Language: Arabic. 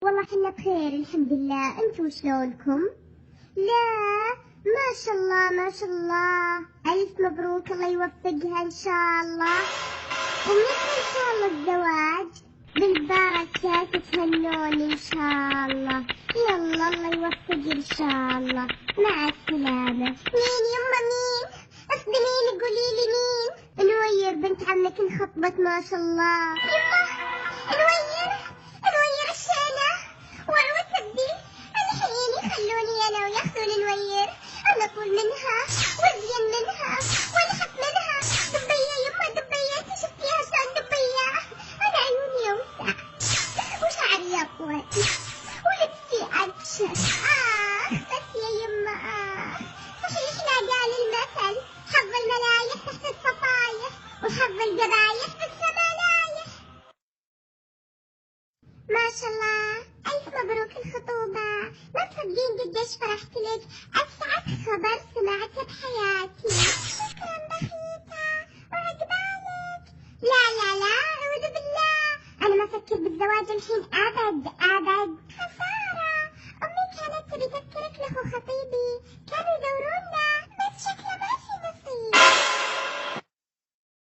والله حنا بخير الحمد لله، انتم شلونكم؟ لا ما شاء الله ما شاء الله، ألف مبروك، الله يوفقها إن شاء الله، ومتى إن شاء الله الزواج؟ بالبركة تتهنون إن شاء الله، يلا الله يوفق إن شاء الله، مع السلامة. مين يما مين؟ أخبريني قوليلي مين؟ نوير بنت عمك انخطبت ما شاء الله. يما نوير الشيلة والوسدي الحين خلوني أنا وياخذون نوير، أنا أطول منها وأزين منها وأنحف منها. دبية يما دبية، أنت شفتيها شلون دبية؟ أنا عيوني أوسع وشعري أطول ولبسي أبشر. بس يا يما صحيح لا قال المثل حظ الملايح تحت الفطايح وحظ القبايح في السمالايح. ما شاء الله ألف مبروك الخطوبة، ما تصدقين قديش فرحت لك، أسعد خبر سمعته بحياتي. شكرا بخيتة وعقبالك. لا أعوذ بالله، أنا ما أفكر بالزواج الحين أبد. خسارة، أمي كانت تبي تذكرك لأخو خطيبي، كانوا يدورون